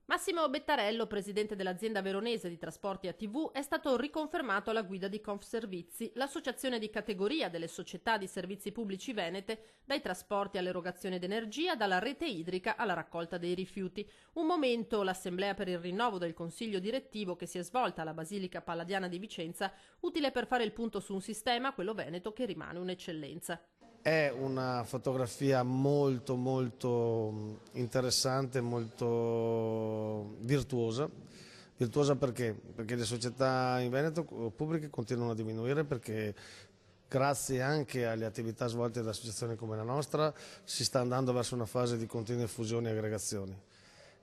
Massimo Bettarello, presidente dell'azienda veronese di trasporti ATV, è stato riconfermato alla guida di Confservizi, l'associazione di categoria delle società di servizi pubblici venete, dai trasporti all'erogazione d'energia, dalla rete idrica alla raccolta dei rifiuti. Un momento, l'assemblea per il rinnovo del consiglio direttivo che si è svolta alla Basilica Palladiana di Vicenza, utile per fare il punto su un sistema, quello veneto, che rimane un'eccellenza. È una fotografia molto interessante, molto virtuosa. Virtuosa perché? Perché le società in Veneto pubbliche continuano a diminuire perché grazie anche alle attività svolte da associazioni come la nostra si sta andando verso una fase di continue fusioni e aggregazioni.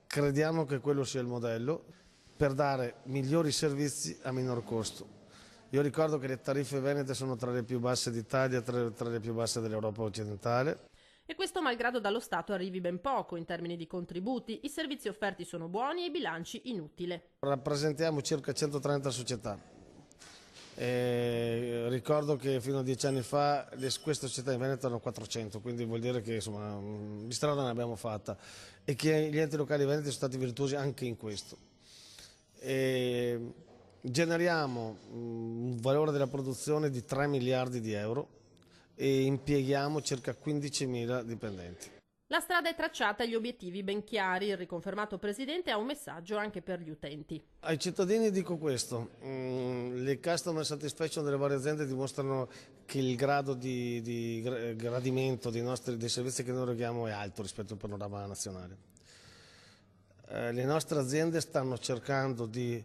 Crediamo che quello sia il modello per dare migliori servizi a minor costo. Io ricordo che le tariffe venete sono tra le più basse d'Italia, tra le più basse dell'Europa occidentale. E questo malgrado dallo Stato arrivi ben poco in termini di contributi, i servizi offerti sono buoni e i bilanci inutili. Rappresentiamo circa 130 società. Ricordo che fino a 10 anni fa queste società in Veneto erano 400, quindi vuol dire che insomma, di strada ne abbiamo fatta e che gli enti locali veneti sono stati virtuosi anche in questo. Generiamo un valore della produzione di 3 miliardi di euro e impieghiamo circa 15.000 dipendenti. La strada è tracciata e gli obiettivi ben chiari. Il riconfermato presidente ha un messaggio anche per gli utenti. Ai cittadini dico questo, le customer satisfaction delle varie aziende dimostrano che il grado di gradimento dei servizi che noi eroghiamo è alto rispetto al panorama nazionale. Le nostre aziende stanno cercando di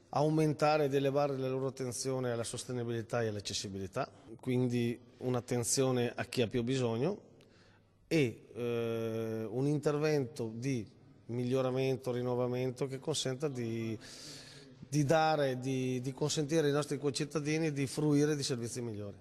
aumentare ed elevare la loro attenzione alla sostenibilità e all'accessibilità, quindi un'attenzione a chi ha più bisogno e un intervento di miglioramento, rinnovamento che consenta di consentire ai nostri concittadini di fruire di servizi migliori.